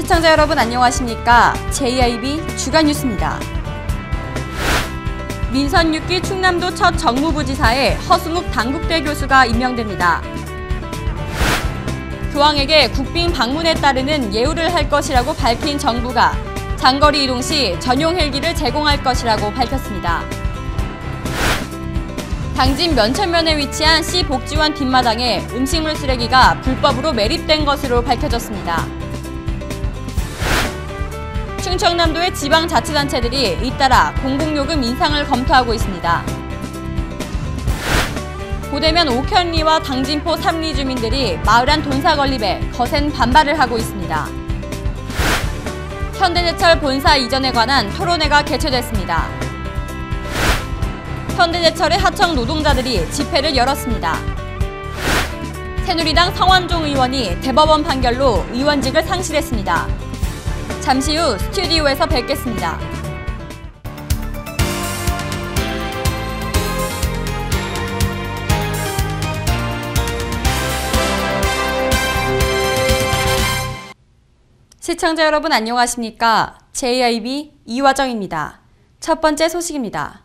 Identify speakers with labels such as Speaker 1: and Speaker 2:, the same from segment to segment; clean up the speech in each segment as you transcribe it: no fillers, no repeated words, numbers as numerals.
Speaker 1: 시청자 여러분 안녕하십니까? JIB 주간 뉴스입니다. 민선 6기 충남도 첫 정무부지사에 허승욱 단국대 교수가 임명됩니다. 교황에게 국빈 방문에 따르는 예우를 할 것이라고 밝힌 정부가 장거리 이동 시 전용 헬기를 제공할 것이라고 밝혔습니다. 당진 면천면에 위치한 C복지원 뒷마당에 음식물 쓰레기가 불법으로 매립된 것으로 밝혀졌습니다. 충청남도의 지방자치단체들이 잇따라 공공요금 인상을 검토하고 있습니다. 고대면 옥현리와 당진포 3리 주민들이 마을 안 돈사 건립에 거센 반발을 하고 있습니다. 현대제철 본사 이전에 관한 토론회가 개최됐습니다. 현대제철의 하청 노동자들이 집회를 열었습니다. 새누리당 성완종 의원이 대법원 판결로 의원직을 상실했습니다. 잠시 후 스튜디오에서 뵙겠습니다. 시청자 여러분 안녕하십니까? JIB 이화정입니다. 첫 번째 소식입니다.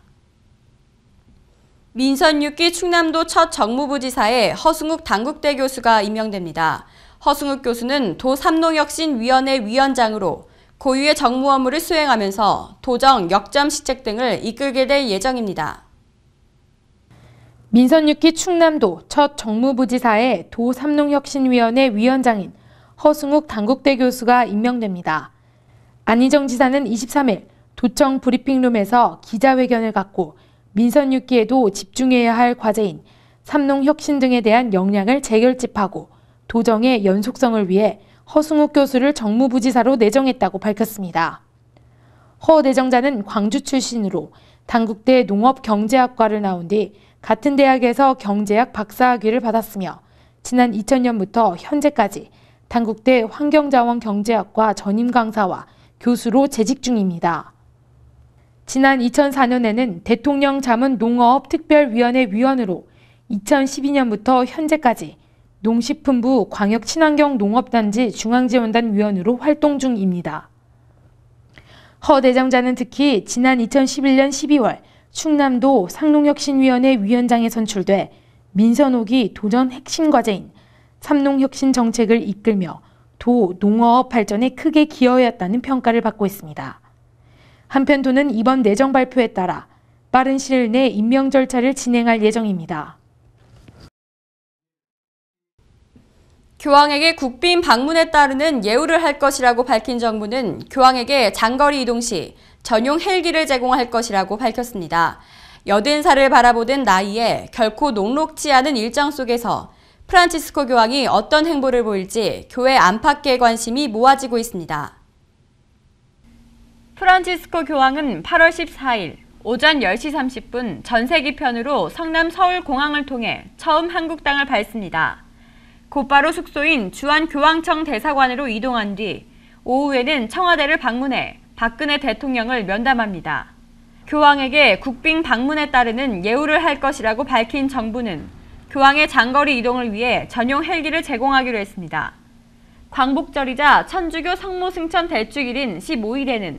Speaker 1: 민선 6기 충남도 첫 정무부지사에 허승욱 단국대 교수가 임명됩니다. 허승욱 교수는 도 삼농혁신위원회 위원장으로 고유의 정무 업무를 수행하면서 도정, 역점 시책 등을 이끌게 될 예정입니다.
Speaker 2: 민선 6기 충남도 첫 정무부지사에 도 삼농혁신위원회 위원장인 허승욱 단국대 교수가 임명됩니다. 안희정 지사는 23일 도청 브리핑룸에서 기자회견을 갖고 민선 6기에도 집중해야 할 과제인 삼농혁신 등에 대한 역량을 재결집하고 도정의 연속성을 위해 허승욱 교수를 정무부지사로 내정했다고 밝혔습니다. 허 내정자는 광주 출신으로 단국대 농업경제학과를 나온 뒤 같은 대학에서 경제학 박사학위를 받았으며 지난 2000년부터 현재까지 단국대 환경자원경제학과 전임 강사와 교수로 재직 중입니다. 지난 2004년에는 대통령 자문 농어업특별위원회 위원으로 2012년부터 현재까지 농식품부 광역친환경농업단지 중앙지원단 위원으로 활동 중입니다. 허 내정자는 특히 지난 2011년 12월 충남도 상농혁신위원회 위원장에 선출돼 민선 5기 도전 핵심 과제인 삼농혁신 정책을 이끌며 도 농어업 발전에 크게 기여했다는 평가를 받고 있습니다. 한편 도는 이번 내정 발표에 따라 빠른 시일 내 임명 절차를 진행할 예정입니다.
Speaker 1: 교황에게 국빈 방문에 따르는 예우를 할 것이라고 밝힌 정부는 교황에게 장거리 이동 시 전용 헬기를 제공할 것이라고 밝혔습니다. 80살을 바라보던 나이에 결코 녹록지 않은 일정 속에서 프란치스코 교황이 어떤 행보를 보일지 교회 안팎의 관심이 모아지고 있습니다. 프란치스코 교황은 8월 14일 오전 10시 30분 전세기편으로 성남 서울공항을 통해 처음 한국 땅을 밟습니다. 곧바로 숙소인 주한교황청 대사관으로 이동한 뒤 오후에는 청와대를 방문해 박근혜 대통령을 면담합니다. 교황에게 국빈 방문에 따르는 예우를 할 것이라고 밝힌 정부는 교황의 장거리 이동을 위해 전용 헬기를 제공하기로 했습니다. 광복절이자 천주교 성모승천 대축일인 15일에는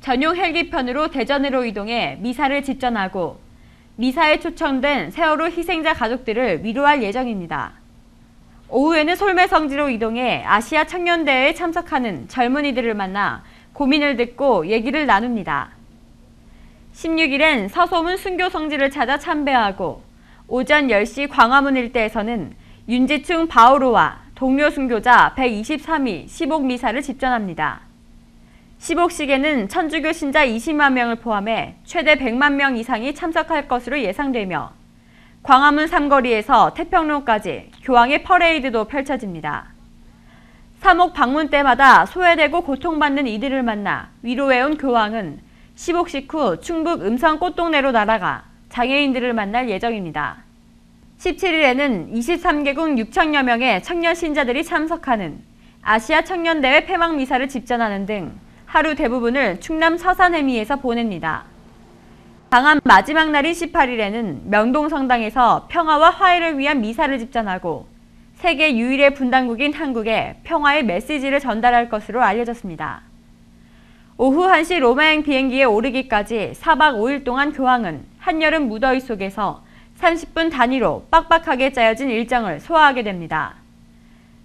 Speaker 1: 전용 헬기편으로 대전으로 이동해 미사를 집전하고 미사에 초청된 세월호 희생자 가족들을 위로할 예정입니다. 오후에는 솔매성지로 이동해 아시아 청년대회에 참석하는 젊은이들을 만나 고민을 듣고 얘기를 나눕니다. 16일엔 서소문 순교성지를 찾아 참배하고 오전 10시 광화문 일대에서는 윤지충 바오로와 동료 순교자 123위 시복미사를 집전합니다. 시복식에는 천주교 신자 20만 명을 포함해 최대 100만 명 이상이 참석할 것으로 예상되며 광화문 삼거리에서 태평로까지 교황의 퍼레이드도 펼쳐집니다. 사목 방문 때마다 소외되고 고통받는 이들을 만나 위로해온 교황은 시복식 후 충북 음성 꽃동네로 날아가 장애인들을 만날 예정입니다. 17일에는 23개국 6천여 명의 청년 신자들이 참석하는 아시아 청년대회 폐막미사를 집전하는 등 하루 대부분을 충남 서산해미에서 보냅니다. 방한 마지막 날인 18일에는 명동성당에서 평화와 화해를 위한 미사를 집전하고 세계 유일의 분단국인 한국에 평화의 메시지를 전달할 것으로 알려졌습니다. 오후 1시 로마행 비행기에 오르기까지 4박 5일 동안 교황은 한여름 무더위 속에서 30분 단위로 빡빡하게 짜여진 일정을 소화하게 됩니다.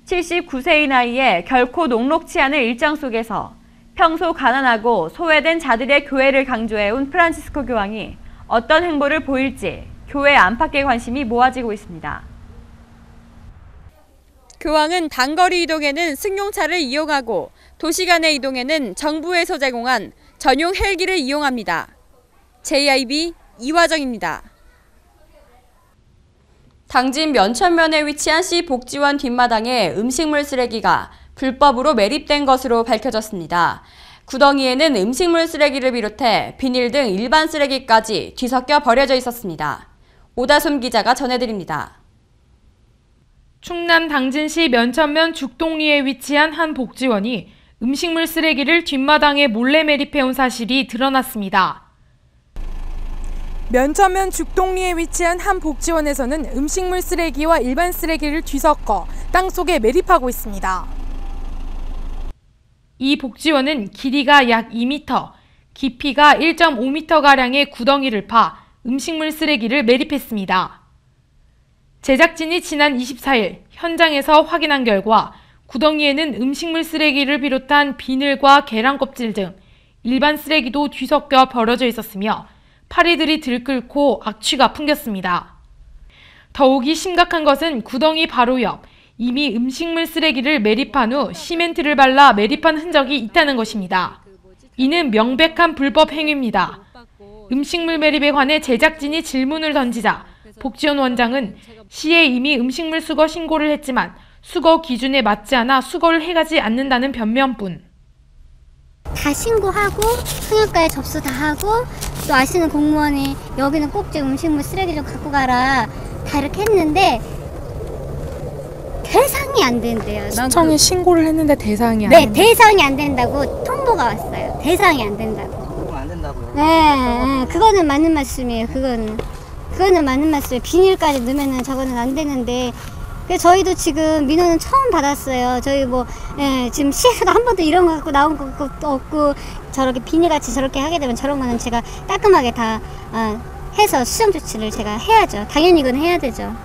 Speaker 1: 79세의 나이에 결코 녹록치 않은 일정 속에서 평소 가난하고 소외된 자들의 교회를 강조해온 프란치스코 교황이 어떤 행보를 보일지 교회 안팎의 관심이 모아지고 있습니다. 교황은 단거리 이동에는 승용차를 이용하고 도시 간의 이동에는 정부에서 제공한 전용 헬기를 이용합니다. JIB 이화정입니다. 당진 면천면에 위치한 시 복지원 뒷마당에 음식물 쓰레기가 불법으로 매립된 것으로 밝혀졌습니다. 구덩이에는 음식물 쓰레기를 비롯해 비닐 등 일반 쓰레기까지 뒤섞여 버려져 있었습니다. 오다솜 기자가 전해드립니다.
Speaker 2: 충남 당진시 면천면 죽동리에 위치한 한 복지원이 음식물 쓰레기를 뒷마당에 몰래 매립해온 사실이 드러났습니다. 면천면 죽동리에 위치한 한 복지원에서는 음식물 쓰레기와 일반 쓰레기를 뒤섞어 땅속에 매립하고 있습니다. 이 복지원은 길이가 약 2m, 깊이가 1.5m가량의 구덩이를 파 음식물 쓰레기를 매립했습니다. 제작진이 지난 24일 현장에서 확인한 결과 구덩이에는 음식물 쓰레기를 비롯한 비늘과 계란 껍질 등 일반 쓰레기도 뒤섞여 버려져 있었으며 파리들이 들끓고 악취가 풍겼습니다. 더욱이 심각한 것은 구덩이 바로 옆 이미 음식물 쓰레기를 매립한 후 시멘트를 발라 매립한 흔적이 있다는 것입니다. 이는 명백한 불법 행위입니다. 음식물 매립에 관해 제작진이 질문을 던지자 복지원 원장은 시에 이미 음식물 수거 신고를 했지만 수거 기준에 맞지 않아 수거를 해가지 않는다는 변명뿐.
Speaker 3: 다 신고하고 성형과에 접수 다 하고 또 아시는 공무원이 여기는 꼭 좀 음식물 쓰레기 좀 갖고 가라 다 이렇게 했는데 대상이 안 된대요.
Speaker 2: 시청에 신고를 했는데 대상이 안
Speaker 3: 네,
Speaker 2: 된다.
Speaker 3: 대상이 안 된다고 통보가 왔어요. 대상이 안 된다고.
Speaker 4: 안 된다고요?
Speaker 3: 네, 그거는 맞는 말씀이에요. 그거는 맞는 말씀이에요. 비닐까지 넣으면은 저거는 안 되는데. 그래서 저희도 지금 민원은 처음 받았어요. 저희 지금 시에서도 한 번도 이런 거 갖고 나온 것도 없고 저렇게 비닐같이 저렇게 하게 되면 저런 거는 제가 깔끔하게 다 해서 수정 조치를 제가 해야죠. 당연히 이건 해야 되죠.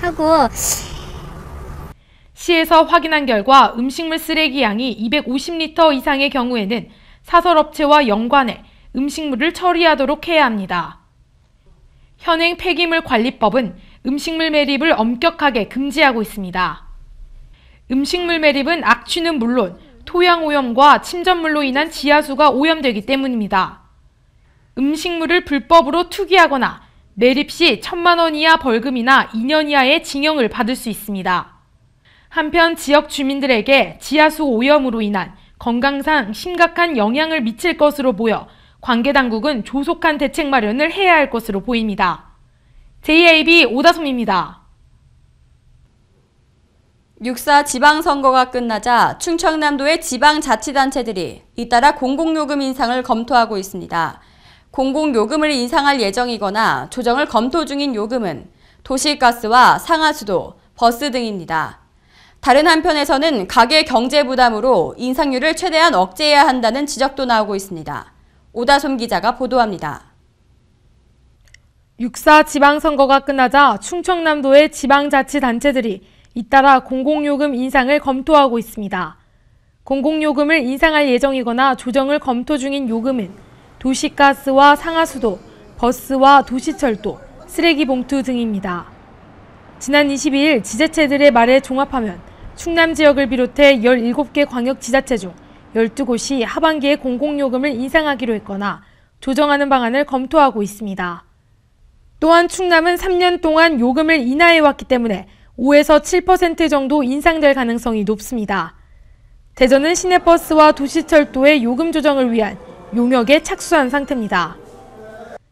Speaker 3: 하고.
Speaker 2: 시에서 확인한 결과 음식물 쓰레기 양이 250리터 이상의 경우에는 사설업체와 연관해 음식물을 처리하도록 해야 합니다. 현행 폐기물 관리법은 음식물 매립을 엄격하게 금지하고 있습니다. 음식물 매립은 악취는 물론 토양 오염과 침전물로 인한 지하수가 오염되기 때문입니다. 음식물을 불법으로 투기하거나 매립 시 1,000만 원 이하 벌금이나 2년 이하의 징역을 받을 수 있습니다. 한편 지역 주민들에게 지하수 오염으로 인한 건강상 심각한 영향을 미칠 것으로 보여 관계 당국은 조속한 대책 마련을 해야 할 것으로 보입니다. JIB 오다솜입니다.
Speaker 1: 6.4 지방선거가 끝나자 충청남도의 지방자치단체들이 잇따라 공공요금 인상을 검토하고 있습니다. 공공요금을 인상할 예정이거나 조정을 검토 중인 요금은 도시가스와 상하수도, 버스 등입니다. 다른 한편에서는 가계 경제 부담으로 인상률을 최대한 억제해야 한다는 지적도 나오고 있습니다. 오다솜 기자가 보도합니다.
Speaker 2: 6.4 지방선거가 끝나자 충청남도의 지방자치단체들이 잇따라 공공요금 인상을 검토하고 있습니다. 공공요금을 인상할 예정이거나 조정을 검토 중인 요금은 도시가스와 상하수도, 버스와 도시철도, 쓰레기봉투 등입니다. 지난 22일 지자체들의 말에 종합하면 충남 지역을 비롯해 17개 광역지자체 중 12곳이 하반기에 공공요금을 인상하기로 했거나 조정하는 방안을 검토하고 있습니다. 또한 충남은 3년 동안 요금을 인하해왔기 때문에 5에서 7% 정도 인상될 가능성이 높습니다. 대전은 시내버스와 도시철도의 요금 조정을 위한 용역에 착수한 상태입니다.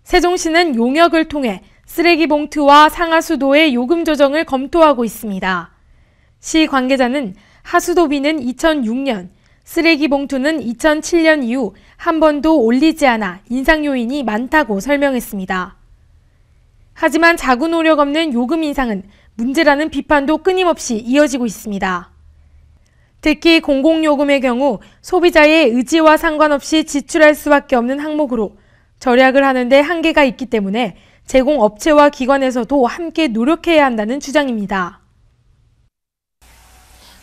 Speaker 2: 세종시는 용역을 통해 쓰레기 봉투와 상하수도의 요금 조정을 검토하고 있습니다. 시 관계자는 하수도비는 2006년, 쓰레기 봉투는 2007년 이후 한 번도 올리지 않아 인상 요인이 많다고 설명했습니다. 하지만 자구 노력 없는 요금 인상은 문제라는 비판도 끊임없이 이어지고 있습니다. 특히 공공요금의 경우 소비자의 의지와 상관없이 지출할 수밖에 없는 항목으로 절약을 하는데 한계가 있기 때문에 제공업체와 기관에서도 함께 노력해야 한다는 주장입니다.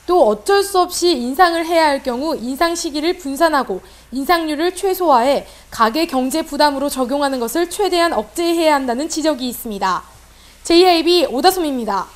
Speaker 2: 또 어쩔 수 없이 인상을 해야 할 경우 인상 시기를 분산하고 인상률을 최소화해 가계 경제 부담으로 적용하는 것을 최대한 억제해야 한다는 지적이 있습니다. JIB 오다솜입니다.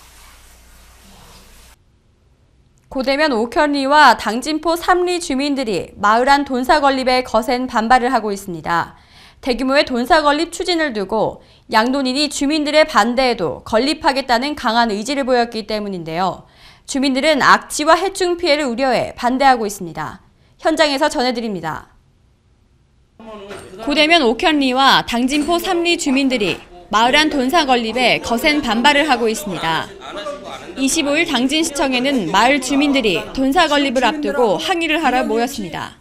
Speaker 1: 고대면 옥현리와 당진포 3리 주민들이 마을 안 돈사 건립에 거센 반발을 하고 있습니다. 대규모의 돈사 건립 추진을 두고 양돈인이 주민들의 반대에도 건립하겠다는 강한 의지를 보였기 때문인데요. 주민들은 악취와 해충 피해를 우려해 반대하고 있습니다. 현장에서 전해드립니다. 고대면 옥현리와 당진포 3리 주민들이 마을 안 돈사 건립에 거센 반발을 하고 있습니다. 25일 당진시청에는 마을 주민들이 돈사 건립을 앞두고 항의를 하러 모였습니다.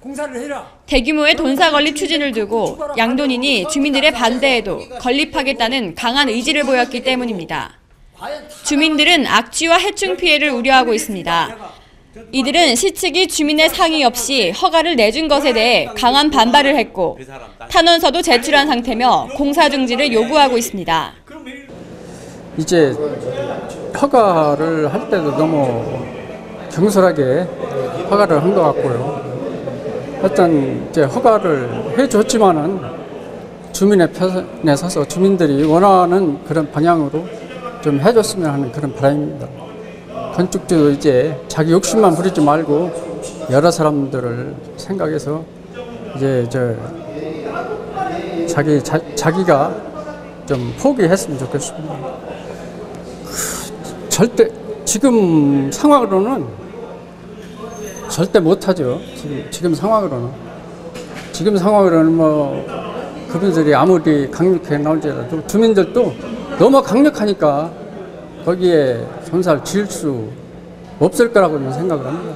Speaker 1: 대규모의 돈사 건립 추진을 두고 양돈인이 주민들의 반대에도 건립하겠다는 강한 의지를 보였기 때문입니다. 주민들은 악취와 해충 피해를 우려하고 있습니다. 이들은 시 측이 주민의 상의 없이 허가를 내준 것에 대해 강한 반발을 했고 탄원서도 제출한 상태며 공사 중지를 요구하고 있습니다.
Speaker 4: 이제 허가를 할 때도 너무 경솔하게 허가를 한 것 같고요. 어떤 이제 허가를 해줬지만은 주민의 편에 서서 주민들이 원하는 그런 방향으로 좀 해줬으면 하는 그런 바람입니다. 건축주도 이제 자기 욕심만 부리지 말고 여러 사람들을 생각해서 이제 자기가 좀 포기했으면 좋겠습니다. 절대 지금 상황으로는 절대 못하죠. 지금 상황으로는 뭐 그분들이 아무리 강력하게 나올지라도 주민들도 너무 강력하니까 거기에 전사를 지을 수 없을 거라고 생각을 합니다.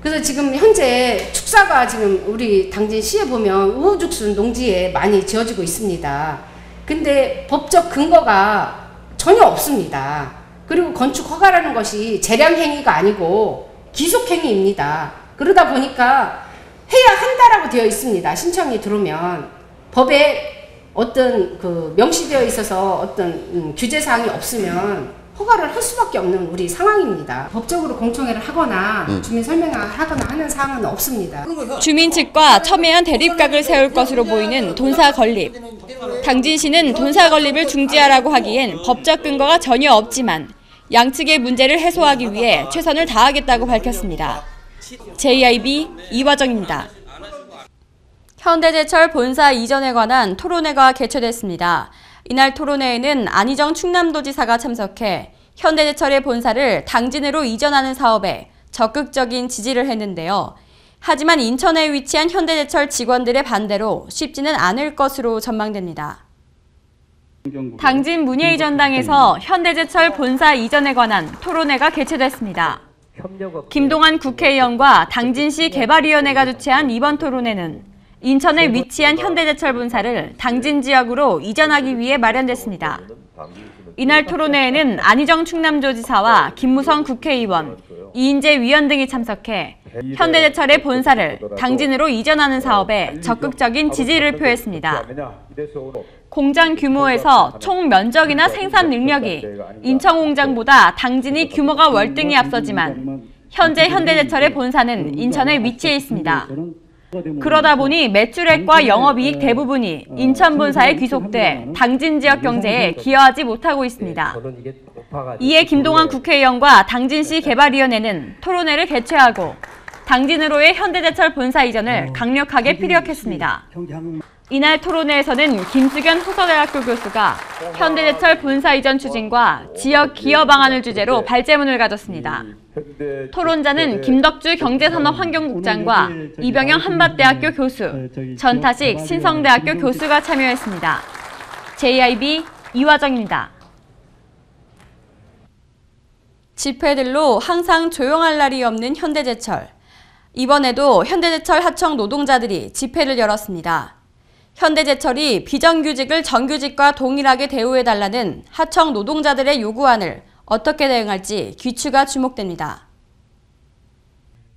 Speaker 5: 그래서 지금 현재 축사가 지금 우리 당진시에 보면 우후죽순 농지에 많이 지어지고 있습니다. 근데 법적 근거가 전혀 없습니다. 그리고 건축 허가라는 것이 재량행위가 아니고 기속행위입니다. 그러다 보니까 해야 한다라고 되어 있습니다. 신청이 들어오면 법에 어떤 명시되어 있어서 어떤 규제사항이 없으면 허가를 할 수밖에 없는 우리 상황입니다. 법적으로 공청회를 하거나 주민 설명을 하거나 하는 사항은 없습니다.
Speaker 1: 주민 측과 첨예한 대립각을 세울 것으로 보이는 돈사 건립. 당진시는 돈사 건립을 중지하라고 하기엔 법적 근거가 전혀 없지만 양측의 문제를 해소하기 위해 최선을 다하겠다고 밝혔습니다. JIB 이화정입니다. 현대제철 본사 이전에 관한 토론회가 개최됐습니다. 이날 토론회에는 안희정 충남도지사가 참석해 현대제철의 본사를 당진으로 이전하는 사업에 적극적인 지지를 했는데요. 하지만 인천에 위치한 현대제철 직원들의 반대로 쉽지는 않을 것으로 전망됩니다. 당진 문예이전당에서 현대제철 본사 이전에 관한 토론회가 개최됐습니다. 김동완 국회의원과 당진시 개발위원회가 주최한 이번 토론회는 인천에 위치한 현대제철 본사를 당진 지역으로 이전하기 위해 마련됐습니다. 이날 토론회에는 안희정 충남도지사와 김무성 국회의원, 이인재 위원 등이 참석해 현대제철의 본사를 당진으로 이전하는 사업에 적극적인 지지를 표했습니다. 공장 규모에서 총 면적이나 생산 능력이 인천 공장보다 당진이 규모가 월등히 앞서지만 현재 현대제철의 본사는 인천에 위치해 있습니다. 그러다 보니 매출액과 영업이익 대부분이 인천 본사에 귀속돼 당진 지역 경제에 기여하지 못하고 있습니다. 이에 김동완 국회의원과 당진시 개발위원회는 토론회를 개최하고 당진으로의 현대제철 본사 이전을 강력하게 피력했습니다. 이날 토론회에서는 김수견 호서대학교 교수가 현대제철 본사 이전 추진과 지역 기여 방안을 주제로 발제문을 가졌습니다. 토론자는 김덕주 경제산업환경국장과 이병영 한밭대학교 교수, 전타식 신성대학교 교수가 참여했습니다. JIB 이화정입니다. 집회들로 항상 조용할 날이 없는 현대제철. 이번에도 현대제철 하청 노동자들이 집회를 열었습니다. 현대제철이 비정규직을 정규직과 동일하게 대우해달라는 하청 노동자들의 요구안을 어떻게 대응할지 귀추가 주목됩니다.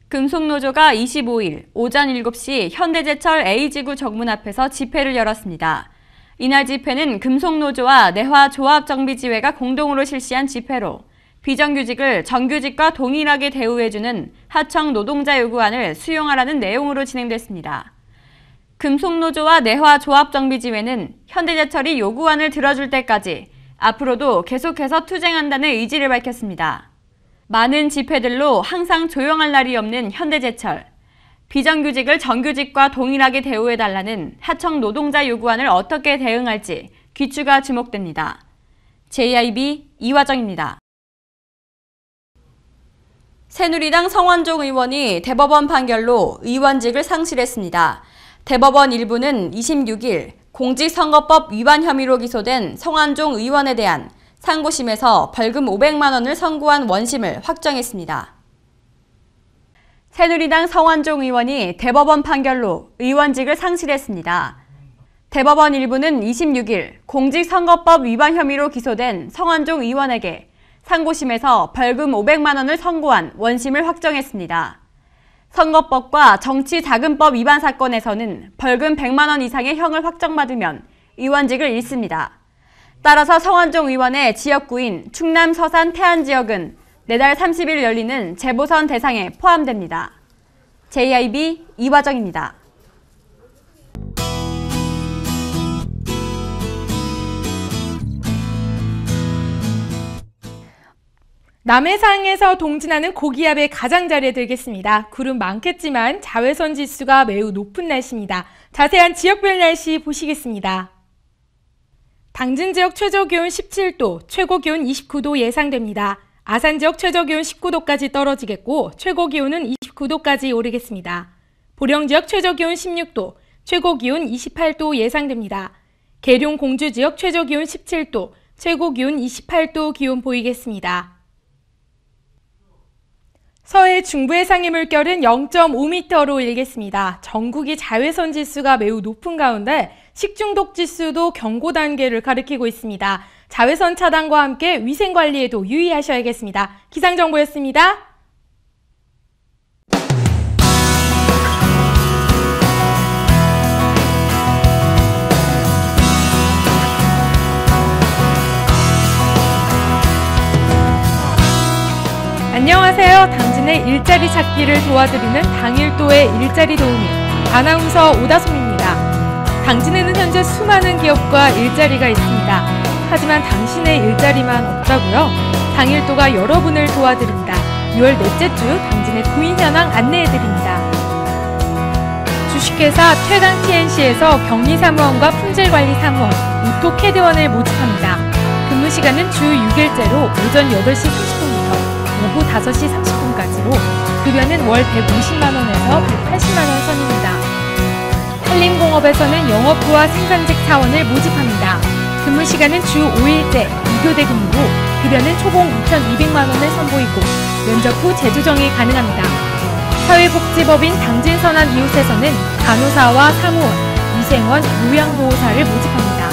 Speaker 1: 금속노조가 25일 오전 7시 현대제철 A지구 정문 앞에서 집회를 열었습니다. 이날 집회는 금속노조와 내화조합정비지회가 공동으로 실시한 집회로 비정규직을 정규직과 동일하게 대우해주는 하청 노동자 요구안을 수용하라는 내용으로 진행됐습니다. 금속노조와 내화조합정비지회는 현대제철이 요구안을 들어줄 때까지 앞으로도 계속해서 투쟁한다는 의지를 밝혔습니다. 많은 집회들로 항상 조용할 날이 없는 현대제철. 비정규직을 정규직과 동일하게 대우해달라는 하청 노동자 요구안을 어떻게 대응할지 귀추가 주목됩니다. JIB 이화정입니다. 새누리당 성완종 의원이 대법원 판결로 의원직을 상실했습니다. 대법원 1부는 26일 공직선거법 위반 혐의로 기소된 성완종 의원에 대한 상고심에서 벌금 500만 원을 선고한 원심을 확정했습니다. 새누리당 성완종 의원이 대법원 판결로 의원직을 상실했습니다. 대법원 1부는 26일 공직선거법 위반 혐의로 기소된 성완종 의원에게 상고심에서 벌금 500만 원을 선고한 원심을 확정했습니다. 선거법과 정치자금법 위반 사건에서는 벌금 100만 원 이상의 형을 확정받으면 의원직을 잃습니다. 따라서 성완종 의원의 지역구인 충남 서산 태안 지역은 내달 30일 열리는 재보선 대상에 포함됩니다. JIB 이화정입니다.
Speaker 2: 남해상에서 동진하는 고기압의 가장자리에 들겠습니다. 구름 많겠지만 자외선 지수가 매우 높은 날씨입니다. 자세한 지역별 날씨 보시겠습니다. 당진 지역 최저기온 17도, 최고기온 29도 예상됩니다. 아산 지역 최저기온 19도까지 떨어지겠고 최고기온은 29도까지 오르겠습니다. 보령 지역 최저기온 16도, 최고기온 28도 예상됩니다. 계룡 공주 지역 최저기온 17도, 최고기온 28도 기온 보이겠습니다. 서해 중부 해상의 물결은 0.5m로 일겠습니다. 전국이 자외선 지수가 매우 높은 가운데 식중독 지수도 경고 단계를 가리키고 있습니다. 자외선 차단과 함께 위생 관리에도 유의하셔야겠습니다. 기상정보였습니다. 안녕하세요. 당진의 일자리 찾기를 도와드리는 당일도의 일자리 도우미 아나운서 오다솜입니다. 당진에는 현재 수많은 기업과 일자리가 있습니다. 하지만 당신의 일자리만 없다고요? 당일도가 여러분을 도와드립니다. 6월 넷째 주 당진의 구인 현황 안내해드립니다. 주식회사 최강 TNC에서 격리사무원과 품질관리사무원, 오토캐드원을 모집합니다. 근무 시간은 주 6일째로 오전 8시 30분부터 오후 5시 30분까지로 급여는 월 150만원에서 180만원 선입니다. 한림공업에서는 영업부와 생산직 사원을 모집합니다. 근무 시간은 주 5일째 2교대 근무로 급여는 초봉 2,200만원을 선보이고 면접 후 재조정이 가능합니다. 사회복지법인 당진선안 이웃에서는 간호사와 사무원, 위생원, 요양보호사를 모집합니다.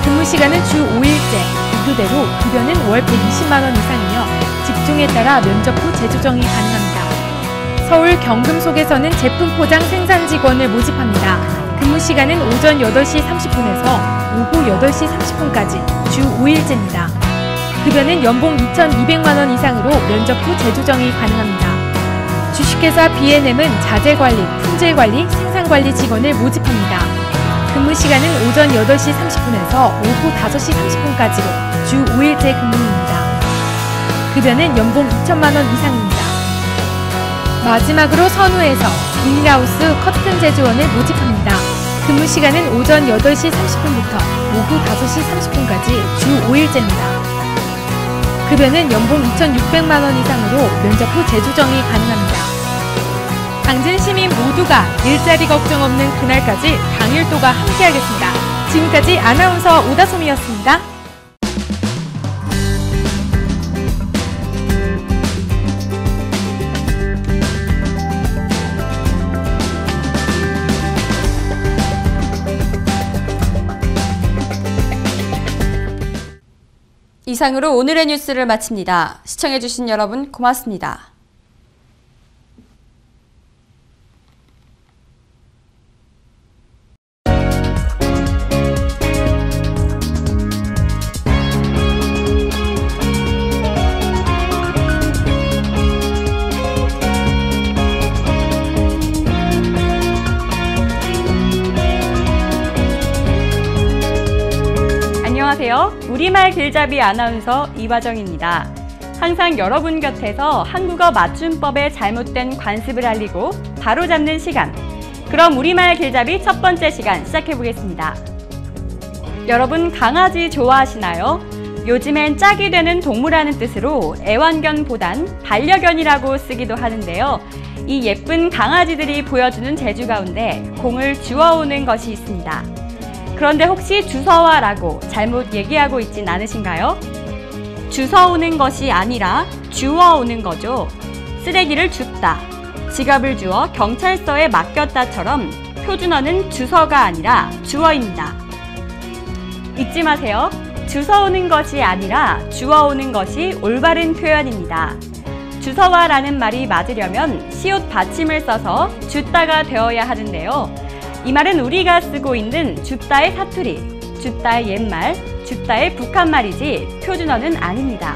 Speaker 2: 근무 시간은 주 5일째 2교대로 급여는 월 120만원 이상이며 직종에 따라 면접 후 재조정이 가능합니다. 서울 경금속에서는 제품 포장 생산 직원을 모집합니다. 근무 시간은 오전 8시 30분에서 오후 8시 30분까지 주 5일째입니다. 급여는 연봉 2,200만원 이상으로 면접 후 재조정이 가능합니다. 주식회사 B&M은 자재관리, 품질관리, 생산관리 직원을 모집합니다. 근무 시간은 오전 8시 30분에서 오후 5시 30분까지로 주 5일째 근무입니다. 급여는 연봉 2천만원 이상입니다. 마지막으로 선우에서 비닐하우스 커튼 제조원을 모집합니다. 근무 시간은 오전 8시 30분부터 오후 5시 30분까지 주 5일째입니다. 급여는 연봉 2,600만원 이상으로 면접 후 재조정이 가능합니다. 당진 시민 모두가 일자리 걱정 없는 그날까지 당일도가 함께하겠습니다. 지금까지 아나운서 오다솜이었습니다.
Speaker 1: 이상으로 오늘의 뉴스를 마칩니다. 시청해주신 여러분 고맙습니다. 안녕하세요. 우리말 길잡이 아나운서 이화정입니다. 항상 여러분 곁에서 한국어 맞춤법의 잘못된 관습을 알리고 바로잡는 시간. 그럼 우리말 길잡이 첫 번째 시간 시작해보겠습니다. 여러분 강아지 좋아하시나요? 요즘엔 짝이 되는 동물하는 뜻으로 애완견보단 반려견이라고 쓰기도 하는데요. 이 예쁜 강아지들이 보여주는 재주 가운데 공을 주워오는 것이 있습니다. 그런데 혹시 주워와라고 잘못 얘기하고 있진 않으신가요? 주워오는 것이 아니라 주워오는 거죠. 쓰레기를 줍다, 지갑을 주워 경찰서에 맡겼다처럼 표준어는 주서가 아니라 주어입니다. 잊지 마세요. 주워오는 것이 아니라 주워오는 것이 올바른 표현입니다. 주워와라는 말이 맞으려면 시옷 받침을 써서 줍다가 되어야 하는데요. 이 말은 우리가 쓰고 있는 줍다의 사투리, 줍다의 옛말, 줍다의 북한말이지 표준어는 아닙니다.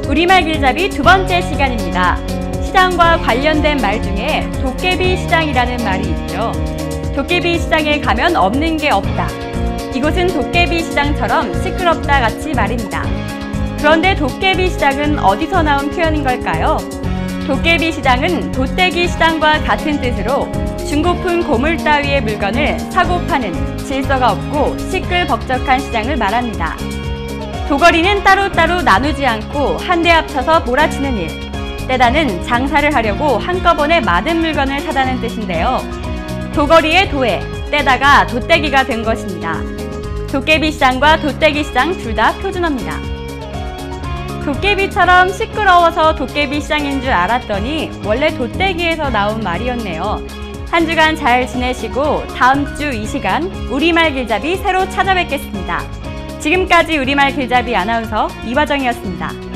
Speaker 1: 우리말 길잡이 두 번째 시간입니다. 시장과 관련된 말 중에 도깨비 시장이라는 말이 있죠. 도깨비 시장에 가면 없는 게 없다. 이곳은 도깨비 시장처럼 시끄럽다 같이 말입니다. 그런데 도깨비 시장은 어디서 나온 표현인 걸까요? 도깨비 시장은 돗대기 시장과 같은 뜻으로 중고품 고물 따위의 물건을 사고 파는 질서가 없고 시끌벅적한 시장을 말합니다. 도거리는 따로따로 나누지 않고 한데 합쳐서 몰아치는 일. 떼다는 장사를 하려고 한꺼번에 많은 물건을 사다는 뜻인데요. 도거리의 도에 떼다가 돗대기가 된 것입니다. 도깨비 시장과 돗대기 시장 둘 다 표준어입니다. 도깨비처럼 시끄러워서 도깨비 시장인 줄 알았더니 원래 돗대기에서 나온 말이었네요. 한 주간 잘 지내시고 다음 주 이 시간 우리말 길잡이 새로 찾아뵙겠습니다. 지금까지 우리말 길잡이 아나운서 이화정이었습니다.